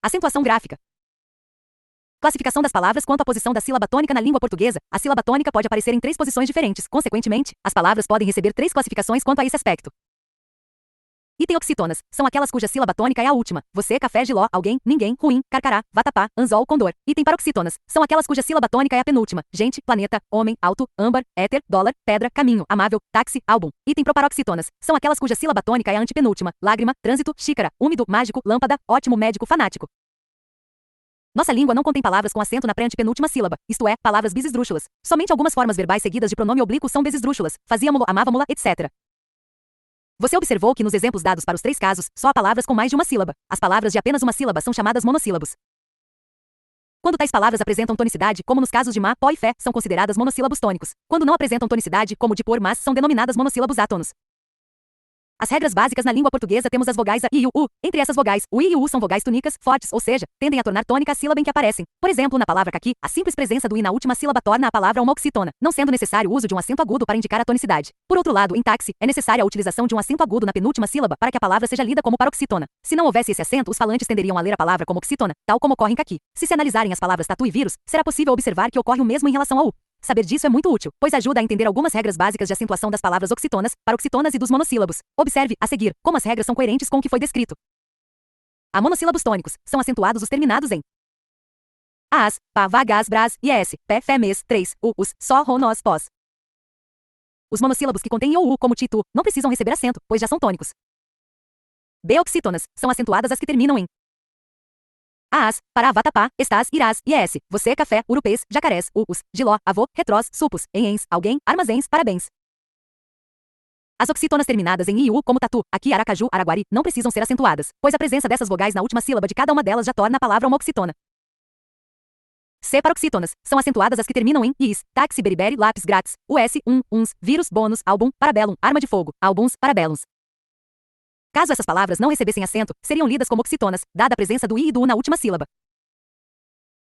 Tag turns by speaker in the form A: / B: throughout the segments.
A: Acentuação gráfica. Classificação das palavras quanto à posição da sílaba tônica na língua portuguesa. A sílaba tônica pode aparecer em 3 posições diferentes. Consequentemente, as palavras podem receber 3 classificações quanto a esse aspecto. Item oxítonas. São aquelas cuja sílaba tônica é a última. Você, café, giló, alguém, ninguém, ruim, carcará, vatapá, anzol, condor. Item paroxítonas. São aquelas cuja sílaba tônica é a penúltima. Gente, planeta, homem, alto, âmbar, éter, dólar, pedra, caminho, amável, táxi, álbum. Item proparoxítonas. São aquelas cuja sílaba tônica é a antepenúltima. Lágrima, trânsito, xícara, úmido, mágico, lâmpada, ótimo, médico, fanático. Nossa língua não contém palavras com acento na pré-antepenúltima sílaba, isto é, palavras bisesdrúxulas. Somente algumas formas verbais seguidas de pronome oblíquo são besesdrúxulas. Fazíamo-lo, amávamo-la, etc. Você observou que nos exemplos dados para os 3 casos, só há palavras com mais de uma sílaba. As palavras de apenas uma sílaba são chamadas monossílabos. Quando tais palavras apresentam tonicidade, como nos casos de má, pó e fé, são consideradas monossílabos tônicos. Quando não apresentam tonicidade, como de por, mas, são denominadas monossílabos átonos. As regras básicas na língua portuguesa temos as vogais a, i e o u. Entre essas vogais, o i e o u são vogais túnicas, fortes, ou seja, tendem a tornar tônica a sílaba em que aparecem. Por exemplo, na palavra caqui, a simples presença do i na última sílaba torna a palavra uma oxítona, não sendo necessário o uso de um acento agudo para indicar a tonicidade. Por outro lado, em táxi, é necessária a utilização de um acento agudo na penúltima sílaba para que a palavra seja lida como paroxítona. Se não houvesse esse acento, os falantes tenderiam a ler a palavra como oxítona, tal como ocorre em caqui. Se se analisarem as palavras tatu e vírus, será possível observar que ocorre o mesmo em relação ao u. Saber disso é muito útil, pois ajuda a entender algumas regras básicas de acentuação das palavras oxítonas, paroxítonas e dos monossílabos. Observe, a seguir, como as regras são coerentes com o que foi descrito. A monossílabos tônicos são acentuados os terminados em as, pá, vá, gás, brás, e s, pé, fé, mês, 3, u, us, só, ro, nós, pós. Os monossílabos que contêm ou u, como ti, tu, não precisam receber acento, pois já são tônicos. B oxítonas são acentuadas as que terminam em as, para, vatapá, estás, irás, e s, você, café, urupês, jacarés, us, giló, avô, retrós, supos, ens, alguém, armazéns, parabéns. As oxítonas terminadas em i e u, como tatu, aqui, aracaju, araguari, não precisam ser acentuadas, pois a presença dessas vogais na última sílaba de cada uma delas já torna a palavra uma oxítona. C paroxítonas são acentuadas as que terminam em is, táxi, beriberi, lápis, grátis, us, uns, vírus, bônus, álbum, parabellum, arma de fogo, álbuns, parabellums. Caso essas palavras não recebessem acento, seriam lidas como oxítonas, dada a presença do i e do u na última sílaba.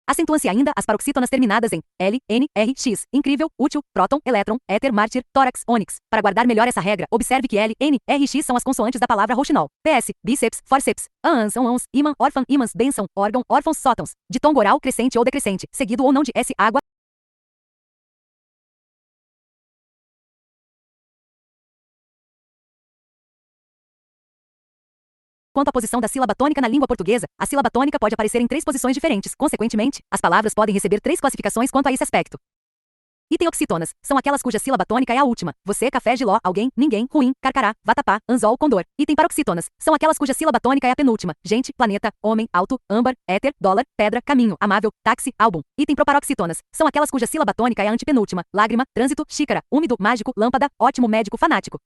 A: Acentuam-se ainda as paroxítonas terminadas em L, N, R, X, incrível, útil, próton, elétron, éter, mártir, tórax, ônix. Para guardar melhor essa regra, observe que L, N, R e X são as consoantes da palavra rouxinol. PS, bíceps, forceps, ãs, ãos, imã, órfã, imãs, bênção, órgão, órfãos, sótãos. Ditongo oral crescente ou decrescente, seguido ou não de S, água. Quanto à posição da sílaba tônica na língua portuguesa, a sílaba tônica pode aparecer em 3 posições diferentes. Consequentemente, as palavras podem receber 3 classificações quanto a esse aspecto. Item oxítonas são aquelas cuja sílaba tônica é a última. Você, café, giló, alguém, ninguém, ruim, carcará, vatapá, anzol, condor. Item paroxítonas são aquelas cuja sílaba tônica é a penúltima. Gente, planeta, homem, alto, âmbar, éter, dólar, pedra, caminho, amável, táxi, álbum. Item proparoxítonas são aquelas cuja sílaba tônica é a antepenúltima. Lágrima, trânsito, xícara, úmido, mágico, lâmpada, ótimo, médico, fanático.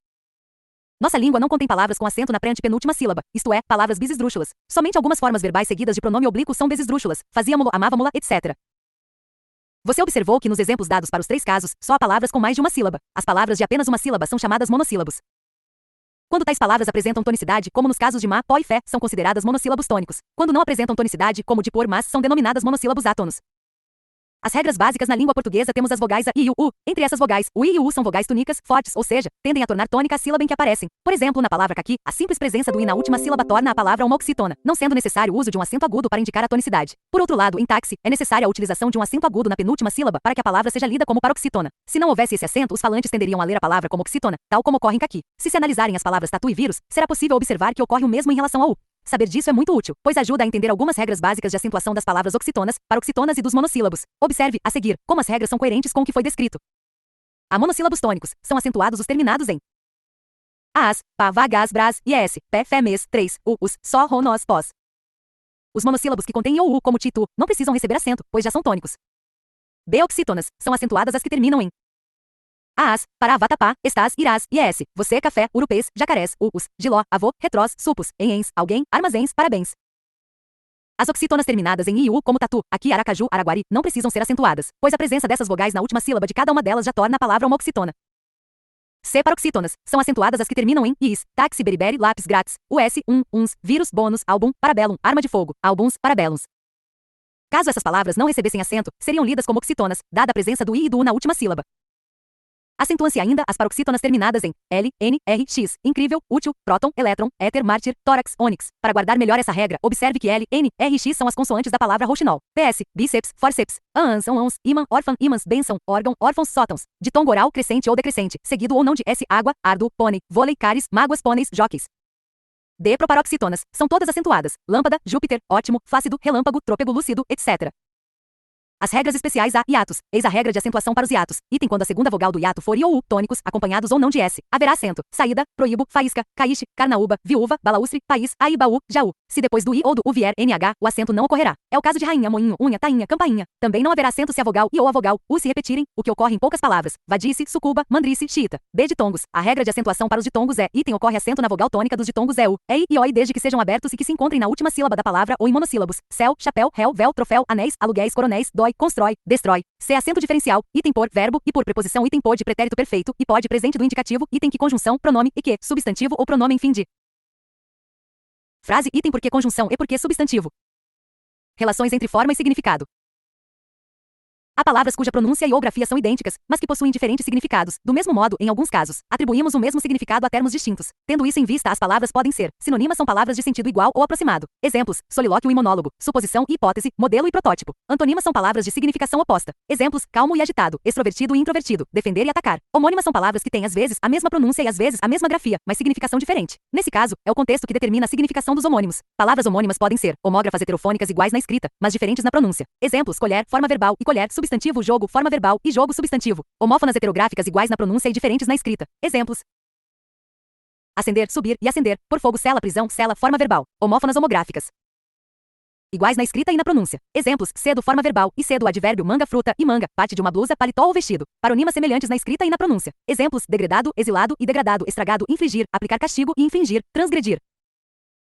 A: Nossa língua não contém palavras com acento na pré-antepenúltima sílaba, isto é, palavras bisesdrúxulas. Somente algumas formas verbais seguidas de pronome oblíquo são besesdrúxulas. Fazíamo-lo, amávamo-la, etc. Você observou que nos exemplos dados para os 3 casos, só há palavras com mais de uma sílaba. As palavras de apenas uma sílaba são chamadas monossílabos. Quando tais palavras apresentam tonicidade, como nos casos de má, pó e fé, são consideradas monossílabos tônicos. Quando não apresentam tonicidade, como de por, mas, são denominadas monossílabos átonos. As regras básicas na língua portuguesa temos as vogais a, i e o u. Entre essas vogais, o i e o u são vogais túnicas, fortes, ou seja, tendem a tornar tônica a sílaba em que aparecem. Por exemplo, na palavra caqui, a simples presença do i na última sílaba torna a palavra uma oxítona, não sendo necessário o uso de um acento agudo para indicar a tonicidade. Por outro lado, em táxi, é necessária a utilização de um acento agudo na penúltima sílaba para que a palavra seja lida como paroxítona. Se não houvesse esse acento, os falantes tenderiam a ler a palavra como oxítona, tal como ocorre em caqui. Se se analisarem as palavras tatu e vírus, será possível observar que ocorre o mesmo em relação ao u. Saber disso é muito útil, pois ajuda a entender algumas regras básicas de acentuação das palavras oxítonas, paroxítonas e dos monossílabos. Observe, a seguir, como as regras são coerentes com o que foi descrito. A monossílabos tônicos são acentuados os terminados em as, pá, vá, gás, brás, e s, pé, fé, mês, 3, u, us, só, ro, nós, pós. Os monossílabos que contêm ou u, como ti, tu, não precisam receber acento, pois já são tônicos. B oxítonas são acentuadas as que terminam em as, para, vatapá, estás, irás, e s, você, café, urupês, jacarés, us, giló, avô, retrós, supos, ens, alguém, armazéns, parabéns. As oxítonas terminadas em i e u, como tatu, aqui, aracaju, araguari, não precisam ser acentuadas, pois a presença dessas vogais na última sílaba de cada uma delas já torna a palavra uma oxítona. C paroxítonas são acentuadas as que terminam em is, táxi, beriberi, lápis, grátis, us, uns, vírus, bônus, álbum, parabellum, arma de fogo, álbuns, parabellums. Caso essas palavras não recebessem acento, seriam lidas como oxítonas, dada a presença do i e do u na última sílaba. Acentuam-se ainda as paroxítonas terminadas em L, N, R, X, incrível, útil, próton, elétron, éter, mártir, tórax, ônix. Para guardar melhor essa regra, observe que L, N, R e X são as consoantes da palavra roxinol. PS, bíceps, forceps, ãs, ímã, órfã, ímãs, bênção, órgão, órfãos, sótãos. Ditongo oral crescente ou decrescente, seguido ou não de S, água, árduo, pônei, vôlei, cáris, mágoas, pôneis, joques. D, proparoxítonas, são todas acentuadas. Lâmpada, Júpiter, ótimo, flácido, relâmpago, trôpego, lúcido, etc. As regras especiais A, hiatos. Eis a regra de acentuação para os hiatos. Item quando a segunda vogal do hiato for I ou U, tônicos, acompanhados ou não de S. Haverá acento. Saída, proíbo, faísca, caixe, carnaúba, viúva, balaústre, país, aíbaú, jaú. Se depois do I ou do U vier NH, o acento não ocorrerá. É o caso de rainha, moinho, unha, tainha, campainha. Também não haverá acento se a vogal I ou a vogal U se repetirem, o que ocorre em poucas palavras. Vadice, sucuba, mandrice, xiita. B, ditongos. A regra de acentuação para os ditongos é: item ocorre acento na vogal tônica dos ditongos é U, EI e OI desde que sejam abertos e que se encontrem na última sílaba da palavra ou em monossílabos. Céu, chapéu, réu, véu, troféu, anéis, aluguéis, coronéis, dói, constrói, destrói. C, acento diferencial, item por, verbo, e por preposição, item por de pretérito perfeito, e pode presente do indicativo, item que conjunção, pronome, e que, substantivo ou pronome em fim de frase, item porque conjunção e porque substantivo. Relações entre forma e significado. Há palavras cuja pronúncia e ou grafia são idênticas, mas que possuem diferentes significados. Do mesmo modo, em alguns casos, atribuímos o mesmo significado a termos distintos. Tendo isso em vista, as palavras podem ser sinônimas, são palavras de sentido igual ou aproximado. Exemplos: solilóquio e monólogo, suposição e hipótese, modelo e protótipo. Antônimas são palavras de significação oposta. Exemplos: calmo e agitado, extrovertido e introvertido, defender e atacar. Homônimas são palavras que têm às vezes a mesma pronúncia e às vezes a mesma grafia, mas significação diferente. Nesse caso, é o contexto que determina a significação dos homônimos. Palavras homônimas podem ser homógrafas heterofônicas iguais na escrita, mas diferentes na pronúncia. Exemplos: colher, forma verbal, e colher, substantivo, jogo, forma verbal, e jogo, substantivo. Homófonas heterográficas iguais na pronúncia e diferentes na escrita. Exemplos: acender, subir e acender, por fogo, cela, prisão, cela, forma verbal. Homófonas homográficas iguais na escrita e na pronúncia. Exemplos: cedo, forma verbal, e cedo, advérbio, manga, fruta, e manga, parte de uma blusa, paletó ou vestido. Paronimas semelhantes na escrita e na pronúncia. Exemplos: degradado, exilado e degradado, estragado, infligir, aplicar castigo e infringir, transgredir.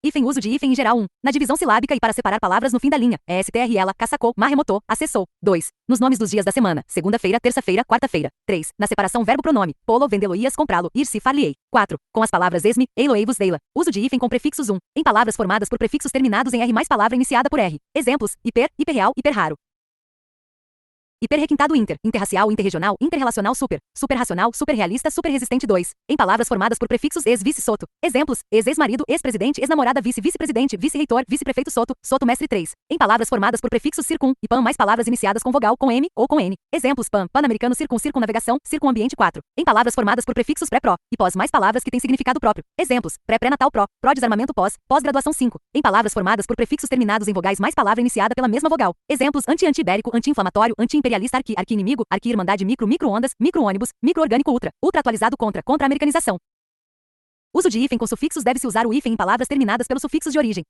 A: Hífen, uso de hífen em geral 1. Na divisão silábica e para separar palavras no fim da linha. ESTRL, caçacou, marremotou, acessou. 2. Nos nomes dos dias da semana. Segunda-feira, terça-feira, quarta-feira. 3. Na separação verbo-pronome. Polo, vendê-lo-ias, comprá-lo, ir-se, far-lhe-ei. 4. Com as palavras esme, ei-lo-ei-vos, dei-la. Uso de hífen com prefixos 1. Em palavras formadas por prefixos terminados em R mais palavra iniciada por R. Exemplos: hiper, hiperreal, hiperraro. Hiperrequintado inter, interracial, interregional, interrelacional super, superracional, superrealista, superresistente 2. Em palavras formadas por prefixos ex, vice, soto. Exemplos: ex-ex-marido, ex-presidente, ex-namorada, vice, vice-presidente, vice-reitor, vice-prefeito soto, soto mestre 3. Em palavras formadas por prefixos circum e pan mais palavras iniciadas com vogal, com M ou com N. Exemplos: pan, pan-americano, circum, circunnavegação, circunambiente 4. Em palavras formadas por prefixos pré-pró e pós mais palavras que têm significado próprio. Exemplos: pré-pré-natal pró, pró-desarmamento pós, pós-graduação 5. Em palavras formadas por prefixos terminados em vogais mais palavra iniciada pela mesma vogal. Exemplos: anti-anti-ibérico, anti-inflamatório, anti-imperialista, arqui-inimigo, arqui-irmandade, micro-micro-ondas, micro-ônibus, micro-orgânico ultra, ultra-atualizado contra-americanização. Uso de hífen com sufixos: deve-se usar o hífen em palavras terminadas pelos sufixos de origem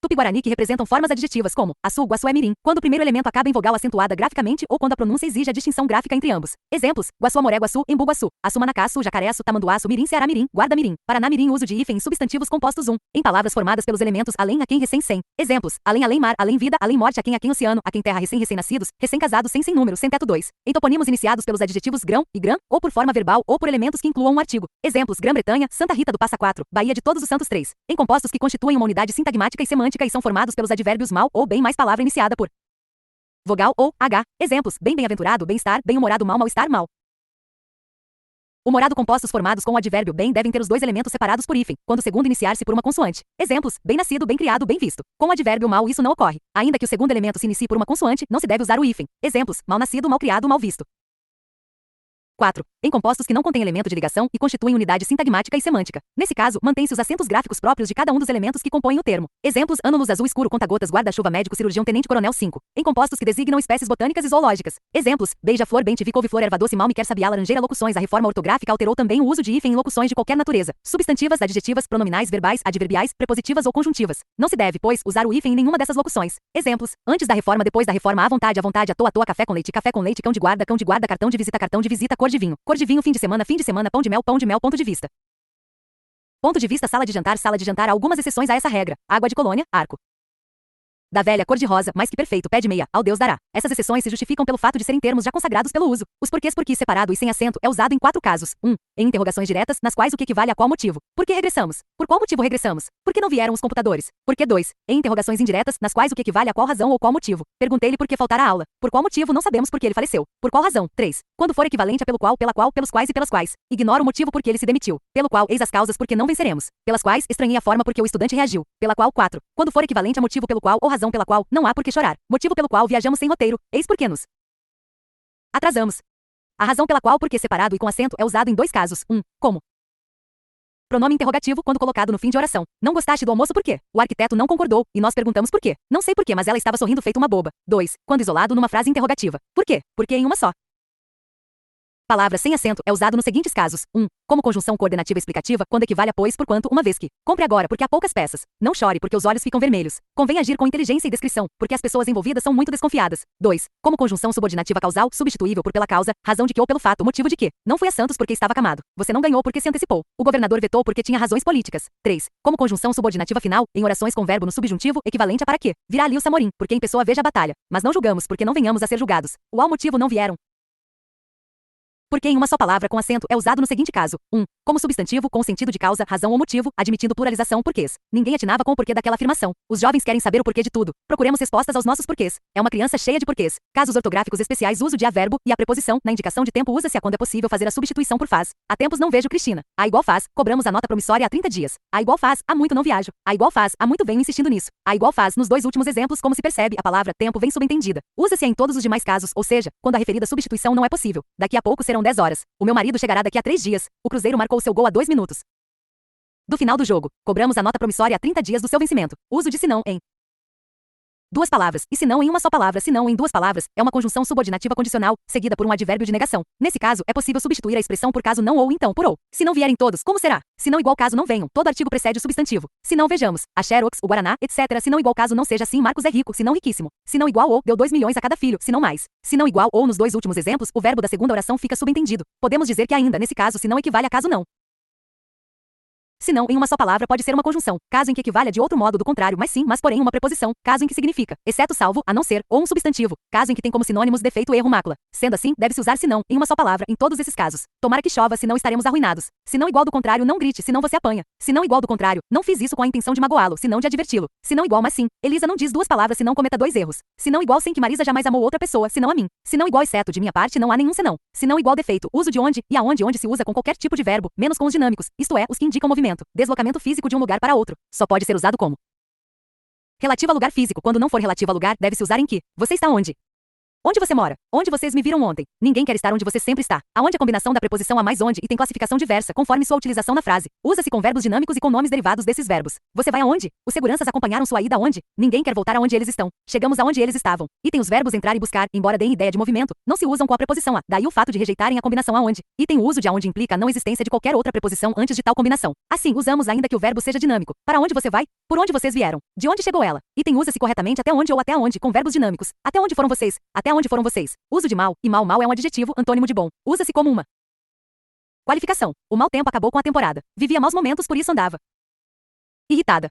A: tupi-guarani que representam formas adjetivas como açu, guaçu é mirim, quando o primeiro elemento acaba em vogal acentuada graficamente ou quando a pronúncia exige a distinção gráfica entre ambos. Exemplos: guaçu, amoré, guaçu, embu, guaçu, açu, manacá, açu, jacaré, açu, tamanduá, mirim, ceará, mirim, guarda, mirim, paraná, mirim. Uso de hífen em substantivos compostos 1. Em palavras formadas pelos elementos além, a quem, recém, sem. Exemplos: além, além, mar, além, vida, além, morte, a quem, oceano, a quem, terra, recém, recém-nascidos, recém-casados, sem número, sem teto 2. Em toponímos iniciados pelos adjetivos grão e grã, ou por forma verbal ou por elementos que incluam um artigo. Exemplos: Grã-Bretanha, Santa Rita do Passa 4, Bahia de Todos os Santos 3. Em compostos que constituem uma unidade sintagmática e semântica e são formados pelos advérbios mal ou bem mais palavra iniciada por vogal ou H. Exemplos: bem, bem-aventurado, bem-estar, bem-humorado, mal, mal-estar, mal. Humorado. Compostos formados com o advérbio bem devem ter os dois elementos separados por hífen, quando o segundo iniciar-se por uma consoante. Exemplos: bem-nascido, bem-criado, bem-visto. Com o advérbio mal isso não ocorre. Ainda que o segundo elemento se inicie por uma consoante, não se deve usar o hífen. Exemplos: mal-nascido, mal-criado, mal-visto. 4. Em compostos que não contêm elemento de ligação e constituem unidade sintagmática e semântica. Nesse caso, mantém-se os acentos gráficos próprios de cada um dos elementos que compõem o termo. Exemplos: ano-luz azul escuro, conta-gotas, guarda-chuva, médico, cirurgião, tenente-coronel 5. Em compostos que designam espécies botânicas e zoológicas. Exemplos: beija-flor, bem-te-vi, couve-flor, erva-doce, mal, me quer, sabiá, laranjeira. Locuções: a reforma ortográfica alterou também o uso de hífen em locuções de qualquer natureza. Substantivas, adjetivas, pronominais, verbais, adverbiais, prepositivas ou conjuntivas. Não se deve, pois, usar o hífen em nenhuma dessas locuções. Exemplos: antes da reforma, depois da reforma, à vontade, à toa, café com leite, cão de guarda, cartão de visita, cor de vinho, fim de semana, pão de mel, ponto de vista. Ponto de vista, sala de jantar, há algumas exceções a essa regra. Água de colônia, arco. Da velha cor-de-rosa, mais que perfeito pé de meia, ao Deus dará. Essas exceções se justificam pelo fato de serem termos já consagrados pelo uso. Os porquês porque separado e sem acento é usado em 4 casos. 1. Em interrogações diretas, nas quais o que equivale a qual motivo. Por que regressamos? Por qual motivo regressamos? Por que não vieram os computadores? Por que 2. Em interrogações indiretas, nas quais o que equivale a qual razão ou qual motivo. Perguntei-lhe por que faltara a aula. Por qual motivo não sabemos por que ele faleceu. Por qual razão? 3. Quando for equivalente a pelo qual, pela qual, pelos quais e pelas quais. Ignoro o motivo por que ele se demitiu. Pelo qual, eis as causas por que não venceremos. Pelas quais, estranhei a forma por que o estudante reagiu. Pela qual, 4. Quando for equivalente a motivo pelo qual ou razão pela qual, não há por que chorar. Motivo pelo qual viajamos sem roteiro. Eis por que nos atrasamos. A razão pela qual porque separado e com acento é usado em 2 casos. 1. Como pronome interrogativo quando colocado no fim de oração. Não gostaste do almoço por quê? O arquiteto não concordou, e nós perguntamos por quê. Não sei por quê, mas ela estava sorrindo feito uma boba. 2. Quando isolado numa frase interrogativa. Por quê? Porque em uma só palavra sem acento é usado nos seguintes casos. 1. Como conjunção coordenativa explicativa, quando equivale a pois porquanto, uma vez que. Compre agora porque há poucas peças. Não chore porque os olhos ficam vermelhos. Convém agir com inteligência e descrição, porque as pessoas envolvidas são muito desconfiadas. 2. Como conjunção subordinativa causal, substituível por pela causa, razão de que ou pelo fato, motivo de que. Não fui a Santos porque estava acamado. Você não ganhou porque se antecipou. O governador vetou porque tinha razões políticas. 3. Como conjunção subordinativa final, em orações com verbo no subjuntivo, equivalente a para quê. Virá ali o Samorim, porque em pessoa veja a batalha. Mas não julgamos porque não venhamos a ser julgados. O ao motivo não vieram. Porque em uma só palavra com acento é usado no seguinte caso. 1. Como substantivo com sentido de causa, razão ou motivo, admitindo pluralização porquês. Ninguém atinava com o porquê daquela afirmação. Os jovens querem saber o porquê de tudo. Procuremos respostas aos nossos porquês. É uma criança cheia de porquês. Casos ortográficos especiais, uso de a verbo e a preposição. Na indicação de tempo usa-se a quando é possível fazer a substituição por faz. Há tempos não vejo Cristina. A igual faz, cobramos a nota promissória há 30 dias. A igual faz, há muito não viajo. A igual faz, há muito venho insistindo nisso. A igual faz, nos 2 últimos exemplos, como se percebe, a palavra tempo vem subentendida. Usa-se em todos os demais casos, ou seja, quando a referida substituição não é possível. Daqui a pouco serão 10 horas. O meu marido chegará daqui a 3 dias. O Cruzeiro marcou seu gol há 2 minutos do final do jogo. Cobramos a nota promissória há 30 dias do seu vencimento. Uso de se não em 2 palavras, e se não em uma só palavra, se não em 2 palavras, é uma conjunção subordinativa condicional, seguida por um advérbio de negação. Nesse caso, é possível substituir a expressão por caso não ou então por ou. Se não vierem todos, como será? Se não igual caso não venham, todo artigo precede o substantivo. Se não vejamos, a Xerox, o Guaraná, etc. Se não igual caso não seja assim, Marcos é rico, se não riquíssimo. Se não igual ou, deu 2 milhões a cada filho, se não mais. Se não igual ou nos 2 últimos exemplos, o verbo da segunda oração fica subentendido. Podemos dizer que ainda, nesse caso, se não equivale a caso não. Se não, em uma só palavra pode ser uma conjunção, caso em que equivalha de outro modo do contrário, mas sim, mas porém uma preposição, caso em que significa, exceto salvo, a não ser, ou um substantivo, caso em que tem como sinônimos defeito, erro, mácula. Sendo assim, deve-se usar se não, em uma só palavra, em todos esses casos. Tomara que chova, senão estaremos arruinados. Se não igual do contrário, não grite, senão você apanha. Se não igual do contrário, não fiz isso com a intenção de magoá-lo, senão de adverti-lo. Se não igual, mas sim, Elisa não diz 2 palavras, senão cometa 2 erros. Se não igual sem que Marisa jamais amou outra pessoa, senão a mim. Se não igual exceto de minha parte, não há nenhum senão. Se não igual defeito, uso de onde, e aonde onde se usa com qualquer tipo de verbo, menos com os dinâmicos, isto é, os que indicam movimento, deslocamento físico de um lugar para outro. Só pode ser usado como relativo a lugar físico. Quando não for relativo a lugar, deve-se usar em que. Você está onde? Onde você mora? Onde vocês me viram ontem? Ninguém quer estar onde você sempre está. Aonde a combinação da preposição a mais onde e tem classificação diversa, conforme sua utilização na frase. Usa-se com verbos dinâmicos e com nomes derivados desses verbos. Você vai aonde? Os seguranças acompanharam sua ida aonde? Ninguém quer voltar aonde eles estão. Chegamos aonde eles estavam. E tem os verbos entrar e buscar, embora deem ideia de movimento, não se usam com a preposição a. Daí o fato de rejeitarem a combinação aonde. E tem o uso de aonde implica a não existência de qualquer outra preposição antes de tal combinação. Assim, usamos ainda que o verbo seja dinâmico. Para onde você vai? Por onde vocês vieram? De onde chegou ela? E tem usa-se corretamente até onde ou até onde, com verbos dinâmicos. Até onde foram vocês? Até onde foram vocês? Uso de mal, e mal é um adjetivo, antônimo de bom. Usa-se como uma qualificação. O mau tempo acabou com a temporada. Vivia maus momentos, por isso andava irritada.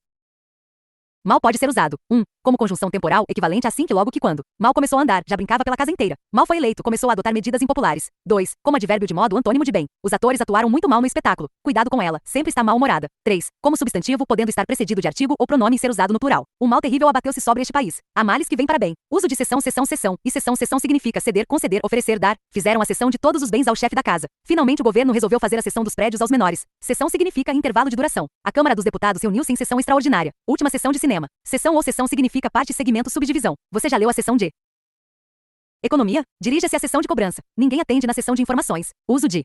A: Mal pode ser usado. 1. Como conjunção temporal, equivalente a assim que logo que quando. Mal começou a andar, já brincava pela casa inteira. Mal foi eleito, começou a adotar medidas impopulares. 2. Como advérbio de modo, antônimo de bem. Os atores atuaram muito mal no espetáculo. Cuidado com ela, sempre está mal-humorada. 3. Como substantivo, podendo estar precedido de artigo ou pronome e ser usado no plural. O mal terrível abateu-se sobre este país. Há males que vêm para bem. Uso de sessão, sessão, sessão. E sessão, sessão significa ceder, conceder, oferecer, dar. Fizeram a cessão de todos os bens ao chefe da casa. Finalmente o governo resolveu fazer a cessão dos prédios aos menores. Sessão significa intervalo de duração. A Câmara dos Deputados reuniu-se em sessão extraordinária. Última sessão de cinema. Sessão ou sessão significa parte, segmento, subdivisão. Você já leu a sessão de economia? Dirija-se à sessão de cobrança. Ninguém atende na sessão de informações. Uso de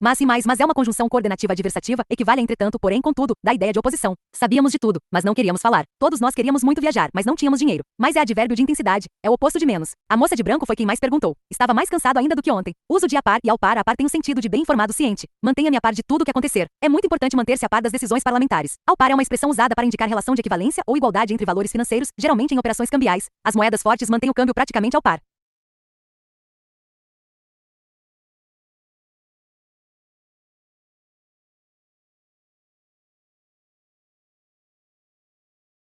A: mas e mais, mas é uma conjunção coordenativa adversativa, equivale a entretanto, porém, contudo, da ideia de oposição. Sabíamos de tudo, mas não queríamos falar. Todos nós queríamos muito viajar, mas não tínhamos dinheiro. Mas é advérbio de intensidade, é o oposto de menos. A moça de branco foi quem mais perguntou. Estava mais cansado ainda do que ontem. Uso de a par e ao par, a par tem o sentido de bem informado ciente. Mantenha-me a par de tudo o que acontecer. É muito importante manter-se a par das decisões parlamentares. Ao par é uma expressão usada para indicar relação de equivalência ou igualdade entre valores financeiros, geralmente em operações cambiais. As moedas fortes mantêm o câmbio praticamente ao par.